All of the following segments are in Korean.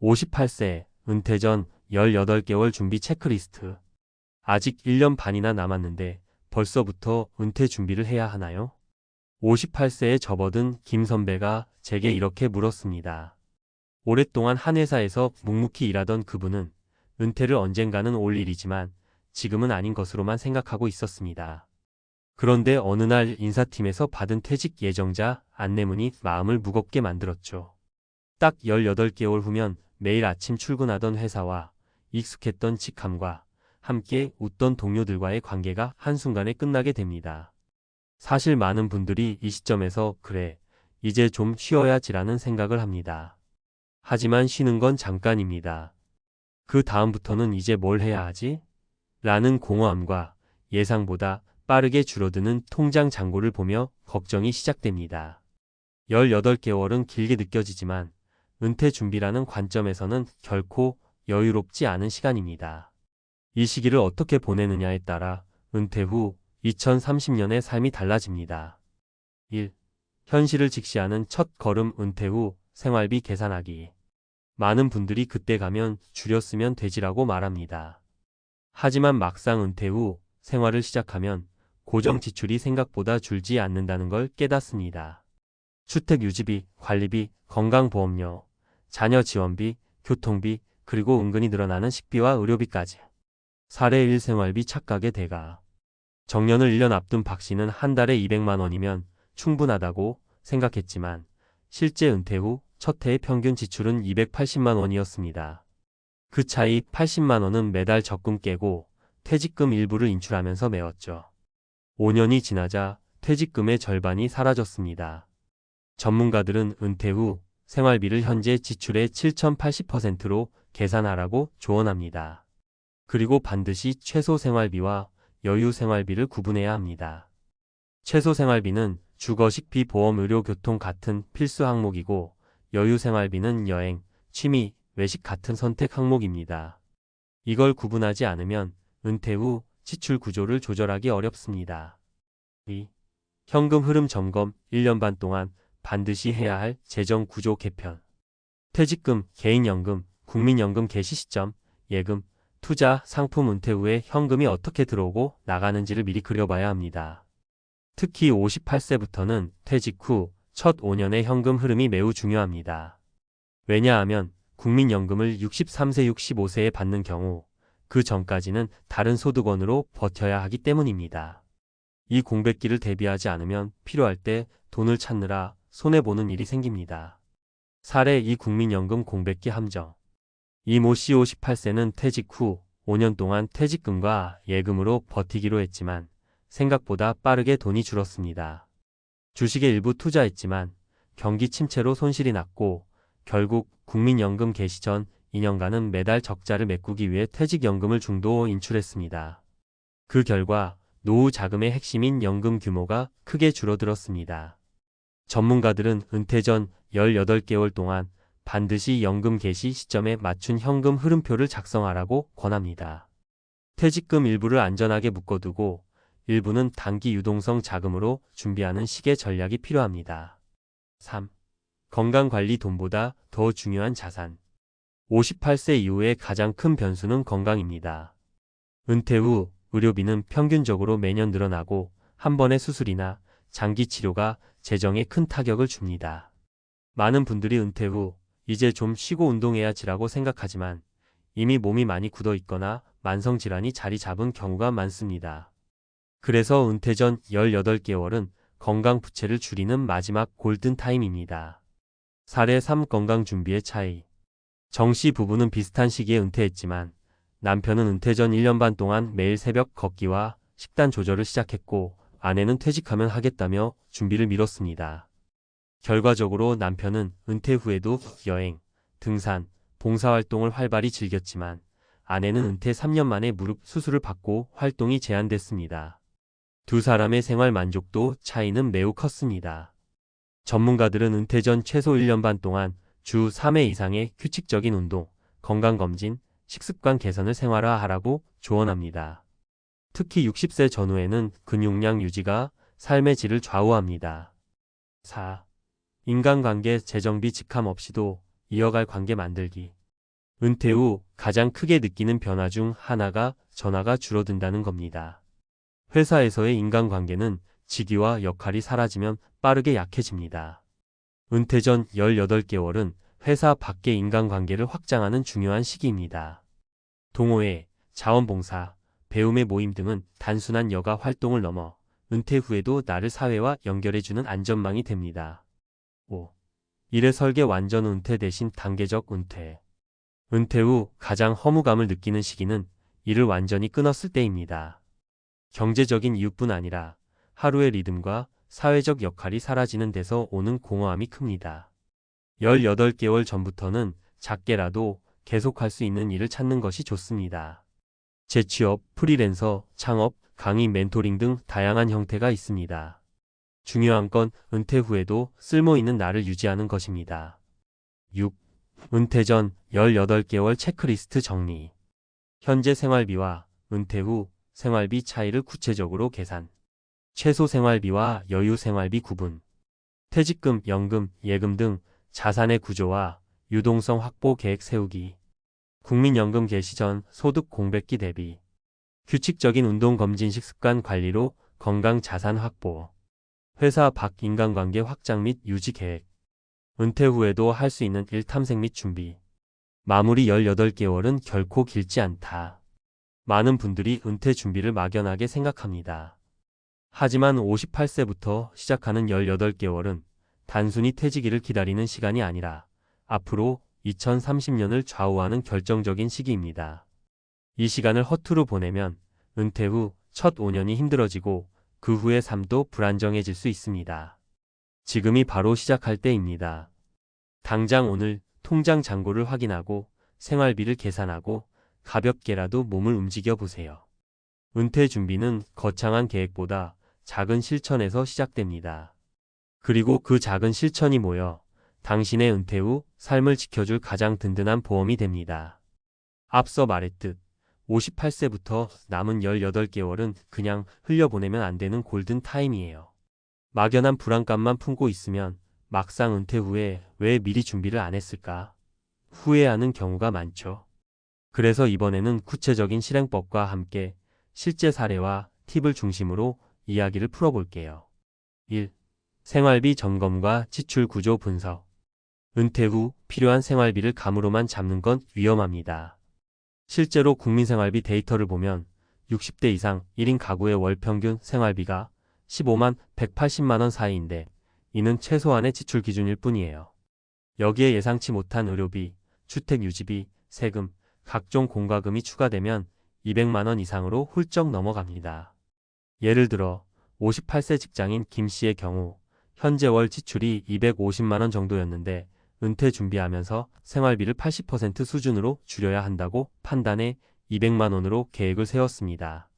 58세, 은퇴 전 18개월 준비 체크리스트. 아직 1년 반이나 남았는데 벌써부터 은퇴 준비를 해야 하나요? 58세에 접어든 김 선배가 제게 이렇게 물었습니다. 오랫동안 한 회사에서 묵묵히 일하던 그분은 은퇴를 언젠가는 올 일이지만 지금은 아닌 것으로만 생각하고 있었습니다. 그런데 어느 날 인사팀에서 받은 퇴직 예정자 안내문이 마음을 무겁게 만들었죠. 딱 18개월 후면 매일 아침 출근하던 회사와 익숙했던 직함과 함께 웃던 동료들과의 관계가 한순간에 끝나게 됩니다. 사실 많은 분들이 이 시점에서 그래, 이제 좀 쉬어야지라는 생각을 합니다. 하지만 쉬는 건 잠깐입니다. 그 다음부터는 이제 뭘 해야 하지? 라는 공허함과 예상보다 빠르게 줄어드는 통장 잔고를 보며 걱정이 시작됩니다. 18개월은 길게 느껴지지만 은퇴 준비라는 관점에서는 결코 여유롭지 않은 시간입니다. 이 시기를 어떻게 보내느냐에 따라 은퇴 후 2030년의 삶이 달라집니다. 1. 현실을 직시하는 첫 걸음 은퇴 후 생활비 계산하기. 많은 분들이 그때 가면 줄였으면 되지라고 말합니다. 하지만 막상 은퇴 후 생활을 시작하면 고정 지출이 생각보다 줄지 않는다는 걸 깨닫습니다. 주택 유지비, 관리비, 건강보험료, 자녀 지원비, 교통비, 그리고 은근히 늘어나는 식비와 의료비까지. 사례 1 생활비 착각의 대가. 정년을 1년 앞둔 박 씨는 한 달에 200만 원이면 충분하다고 생각했지만 실제 은퇴 후 첫 해의 평균 지출은 280만 원이었습니다. 그 차이 80만 원은 매달 적금 깨고 퇴직금 일부를 인출하면서 메웠죠. 5년이 지나자 퇴직금의 절반이 사라졌습니다. 전문가들은 은퇴 후 생활비를 현재 지출의 7080%로 계산하라고 조언합니다. 그리고 반드시 최소 생활비와 여유 생활비를 구분해야 합니다. 최소 생활비는 주거, 식비, 보험, 의료, 교통 같은 필수 항목이고 여유 생활비는 여행, 취미, 외식 같은 선택 항목입니다. 이걸 구분하지 않으면 은퇴 후 지출 구조를 조절하기 어렵습니다. 2. 현금 흐름 점검. 1년 반 동안 반드시 해야 할 재정 구조 개편. 퇴직금, 개인연금, 국민연금 개시 시점, 예금, 투자, 상품 은퇴 후에 현금이 어떻게 들어오고 나가는지를 미리 그려봐야 합니다. 특히 58세부터는 퇴직 후 첫 5년의 현금 흐름이 매우 중요합니다. 왜냐하면 국민연금을 63세, 65세에 받는 경우 그 전까지는 다른 소득원으로 버텨야 하기 때문입니다. 이 공백기를 대비하지 않으면 필요할 때 돈을 찾느라 손해보는 일이 생깁니다. 사례 2 국민연금 공백기 함정. 이모 씨 58세는 퇴직 후 5년 동안 퇴직금과 예금으로 버티기로 했지만 생각보다 빠르게 돈이 줄었습니다. 주식에 일부 투자했지만 경기 침체로 손실이 났고 결국 국민연금 개시 전 2년간은 매달 적자를 메꾸기 위해 퇴직연금을 중도 인출했습니다. 그 결과 노후 자금의 핵심인 연금 규모가 크게 줄어들었습니다. 전문가들은 은퇴 전 18개월 동안 반드시 연금 개시 시점에 맞춘 현금 흐름표를 작성하라고 권합니다. 퇴직금 일부를 안전하게 묶어두고 일부는 단기 유동성 자금으로 준비하는 식의 전략이 필요합니다. 3. 건강관리. 돈보다 더 중요한 자산. 58세 이후의 가장 큰 변수는 건강입니다. 은퇴 후 의료비는 평균적으로 매년 늘어나고 한 번의 수술이나 장기 치료가 재정에 큰 타격을 줍니다. 많은 분들이 은퇴 후 이제 좀 쉬고 운동해야지라고 생각하지만 이미 몸이 많이 굳어 있거나 만성질환이 자리 잡은 경우가 많습니다. 그래서 은퇴 전 18개월은 건강 부채를 줄이는 마지막 골든타임입니다. 사례 3 건강 준비의 차이. 정 씨 부부는 비슷한 시기에 은퇴했지만 남편은 은퇴 전 1년 반 동안 매일 새벽 걷기와 식단 조절을 시작했고 아내는 퇴직하면 하겠다며 준비를 미뤘습니다. 결과적으로 남편은 은퇴 후에도 여행, 등산, 봉사활동을 활발히 즐겼지만 아내는 은퇴 3년 만에 무릎 수술을 받고 활동이 제한됐습니다. 두 사람의 생활 만족도 차이는 매우 컸습니다. 전문가들은 은퇴 전 최소 1년 반 동안 주 3회 이상의 규칙적인 운동, 건강검진, 식습관 개선을 생활화하라고 조언합니다. 특히 60세 전후에는 근육량 유지가 삶의 질을 좌우합니다. 4. 인간관계. 재정비 직함 없이도 이어갈 관계 만들기. 은퇴 후 가장 크게 느끼는 변화 중 하나가 전화가 줄어든다는 겁니다. 회사에서의 인간관계는 직위와 역할이 사라지면 빠르게 약해집니다. 은퇴 전 18개월은 회사 밖의 인간관계를 확장하는 중요한 시기입니다. 동호회, 자원봉사, 배움의 모임 등은 단순한 여가 활동을 넘어 은퇴 후에도 나를 사회와 연결해주는 안전망이 됩니다. 5. 일의 설계 완전 은퇴 대신 단계적 은퇴. 은퇴 후 가장 허무감을 느끼는 시기는 일을 완전히 끊었을 때입니다. 경제적인 이유뿐 아니라 하루의 리듬과 사회적 역할이 사라지는 데서 오는 공허함이 큽니다. 18개월 전부터는 작게라도 계속할 수 있는 일을 찾는 것이 좋습니다. 재취업, 프리랜서, 창업, 강의, 멘토링 등 다양한 형태가 있습니다. 중요한 건 은퇴 후에도 쓸모있는 나를 유지하는 것입니다. 6. 은퇴 전 18개월 체크리스트 정리. 현재 생활비와 은퇴 후 생활비 차이를 구체적으로 계산. 최소 생활비와 여유 생활비 구분. 퇴직금, 연금, 예금 등 자산의 구조와 유동성 확보 계획 세우기. 국민연금 개시 전 소득 공백기 대비. 규칙적인 운동 검진식 습관 관리로 건강 자산 확보. 회사 밖 인간관계 확장 및 유지 계획. 은퇴 후에도 할 수 있는 일 탐색 및 준비. 마무리 18개월은 결코 길지 않다. 많은 분들이 은퇴 준비를 막연하게 생각합니다. 하지만 58세부터 시작하는 18개월은 단순히 퇴직일을 기다리는 시간이 아니라 앞으로 2030년을 좌우하는 결정적인 시기입니다. 이 시간을 허투루 보내면 은퇴 후 첫 5년이 힘들어지고 그 후의 삶도 불안정해질 수 있습니다. 지금이 바로 시작할 때입니다. 당장 오늘 통장 잔고를 확인하고 생활비를 계산하고 가볍게라도 몸을 움직여 보세요. 은퇴 준비는 거창한 계획보다 작은 실천에서 시작됩니다. 그리고 그 작은 실천이 모여 당신의 은퇴 후 삶을 지켜줄 가장 든든한 보험이 됩니다. 앞서 말했듯 58세부터 남은 18개월은 그냥 흘려보내면 안 되는 골든 타임이에요. 막연한 불안감만 품고 있으면 막상 은퇴 후에 왜 미리 준비를 안 했을까? 후회하는 경우가 많죠. 그래서 이번에는 구체적인 실행법과 함께 실제 사례와 팁을 중심으로 이야기를 풀어볼게요. 1. 생활비 점검과 지출 구조 분석. 은퇴 후 필요한 생활비를 감으로만 잡는 건 위험합니다. 실제로 국민생활비 데이터를 보면 60대 이상 1인 가구의 월 평균 생활비가 15만 180만 원 사이인데 이는 최소한의 지출 기준일 뿐이에요. 여기에 예상치 못한 의료비, 주택유지비, 세금, 각종 공과금이 추가되면 200만 원 이상으로 훌쩍 넘어갑니다. 예를 들어 58세 직장인 김 씨의 경우 현재 월 지출이 250만 원 정도였는데 은퇴 준비하면서 생활비를 80% 수준으로 줄여야 한다고 판단해 200만 원으로 계획을 세웠습니다.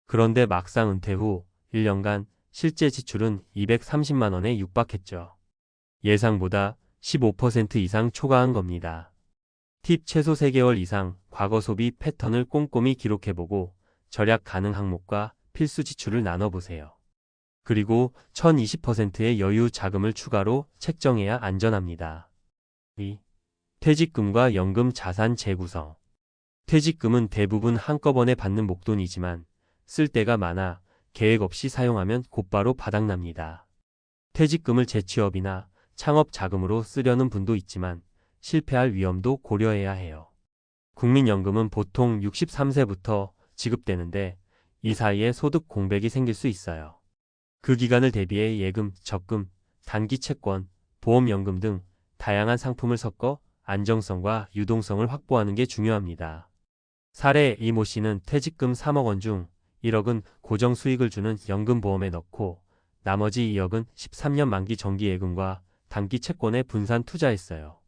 그런데 막상 은퇴 후 1년간 실제 지출은 230만 원에 육박했죠. 예상보다 15% 이상 초과한 겁니다. 팁 최소 3개월 이상 과거 소비 패턴을 꼼꼼히 기록해보고 절약 가능 항목과 필수 지출을 나눠보세요. 그리고 1020%의 여유 자금을 추가로 책정해야 안전합니다. 2. 퇴직금과 연금 자산 재구성. 퇴직금은 대부분 한꺼번에 받는 목돈이지만 쓸 데가 많아 계획 없이 사용하면 곧바로 바닥납니다. 퇴직금을 재취업이나 창업 자금으로 쓰려는 분도 있지만 실패할 위험도 고려해야 해요. 국민연금은 보통 63세부터 지급되는데 이 사이에 소득 공백이 생길 수 있어요. 그 기간을 대비해 예금, 적금, 단기 채권, 보험연금 등 다양한 상품을 섞어 안정성과 유동성을 확보하는 게 중요합니다. 사례 이모 씨는 퇴직금 3억 원 중 1억은 고정 수익을 주는 연금보험에 넣고 나머지 2억은 13년 만기 정기예금과 단기 채권에 분산 투자했어요.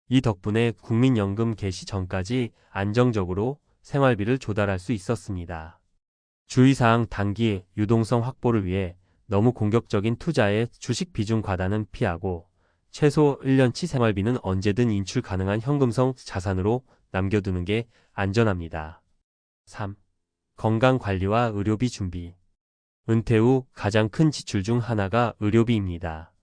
이 덕분에 국민연금 개시 전까지 안정적으로 생활비를 조달할 수 있었습니다. 주의사항 단기 유동성 확보를 위해 너무 공격적인 투자에 주식 비중 과다는 피하고 최소 1년치 생활비는 언제든 인출 가능한 현금성 자산으로 남겨두는 게 안전합니다. 3. 건강관리와 의료비 준비. 은퇴 후 가장 큰 지출 중 하나가 의료비입니다.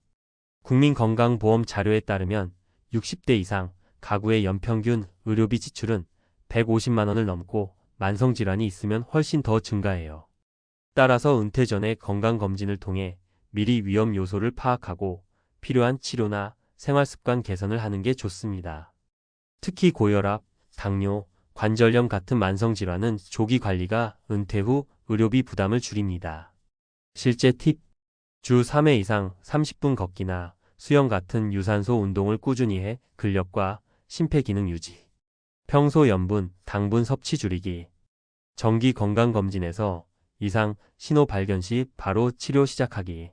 국민건강보험 자료에 따르면 60대 이상 가구의 연평균 의료비 지출은 150만 원을 넘고 만성질환이 있으면 훨씬 더 증가해요. 따라서 은퇴 전에 건강검진을 통해 미리 위험 요소를 파악하고 필요한 치료나 생활습관 개선을 하는 게 좋습니다. 특히 고혈압, 당뇨, 관절염 같은 만성질환은 조기 관리가 은퇴 후 의료비 부담을 줄입니다. 실제 팁: 주 3회 이상 30분 걷기나 수영 같은 유산소 운동을 꾸준히 해 근력과 심폐기능 유지. 평소 염분, 당분 섭취 줄이기. 정기 건강검진에서 이상 신호 발견 시 바로 치료 시작하기.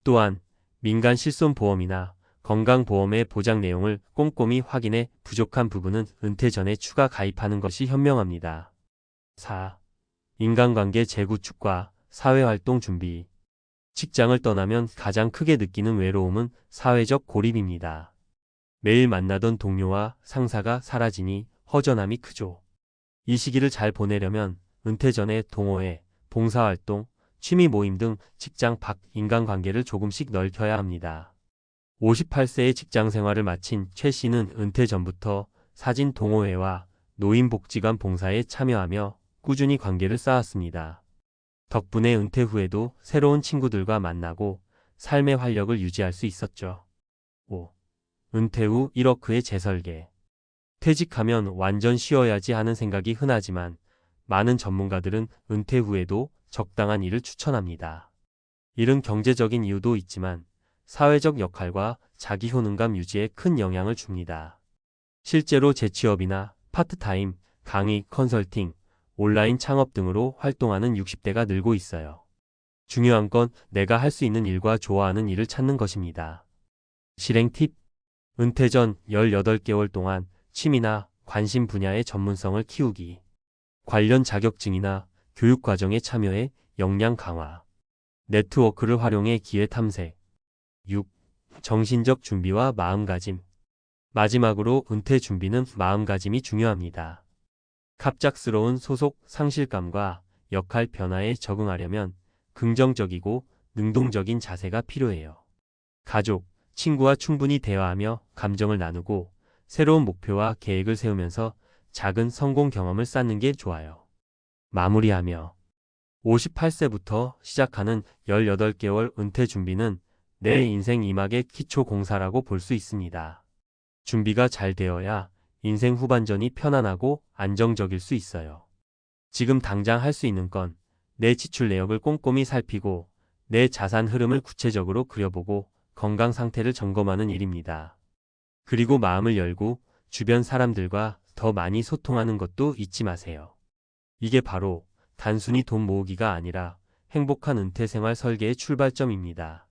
또한 민간 실손보험이나 건강보험의 보장 내용을 꼼꼼히 확인해 부족한 부분은 은퇴 전에 추가 가입하는 것이 현명합니다. 4. 인간관계 재구축과 사회활동 준비. 직장을 떠나면 가장 크게 느끼는 외로움은 사회적 고립입니다. 매일 만나던 동료와 상사가 사라지니 허전함이 크죠. 이 시기를 잘 보내려면 은퇴 전에 동호회, 봉사활동, 취미 모임 등 직장 밖 인간관계를 조금씩 넓혀야 합니다. 58세의 직장 생활을 마친 최 씨는 은퇴 전부터 사진 동호회와 노인복지관 봉사에 참여하며 꾸준히 관계를 쌓았습니다. 덕분에 은퇴 후에도 새로운 친구들과 만나고 삶의 활력을 유지할 수 있었죠. 5. 은퇴 후 1억의 재설계. 퇴직하면 완전 쉬어야지 하는 생각이 흔하지만 많은 전문가들은 은퇴 후에도 적당한 일을 추천합니다. 이른 경제적인 이유도 있지만 사회적 역할과 자기 효능감 유지에 큰 영향을 줍니다. 실제로 재취업이나 파트타임, 강의, 컨설팅, 온라인 창업 등으로 활동하는 60대가 늘고 있어요. 중요한 건 내가 할 수 있는 일과 좋아하는 일을 찾는 것입니다. 실행 팁: 은퇴 전 18개월 동안 취미나 관심 분야의 전문성을 키우기. 관련 자격증이나 교육 과정에 참여해 역량 강화. 네트워크를 활용해 기회 탐색. 6. 정신적 준비와 마음가짐. 마지막으로 은퇴 준비는 마음가짐이 중요합니다. 갑작스러운 소속 상실감과 역할 변화에 적응하려면 긍정적이고 능동적인 자세가 필요해요. 가족, 친구와 충분히 대화하며 감정을 나누고 새로운 목표와 계획을 세우면서 작은 성공 경험을 쌓는 게 좋아요. 마무리하며 58세부터 시작하는 18개월 은퇴 준비는 내 인생 2막의 기초 공사라고 볼 수 있습니다. 준비가 잘 되어야 인생 후반전이 편안하고 안정적일 수 있어요. 지금 당장 할 수 있는 건 내 지출 내역을 꼼꼼히 살피고 내 자산 흐름을 구체적으로 그려보고 건강 상태를 점검하는 일입니다. 그리고 마음을 열고 주변 사람들과 더 많이 소통하는 것도 잊지 마세요. 이게 바로 단순히 돈 모으기가 아니라 행복한 은퇴 생활 설계의 출발점입니다.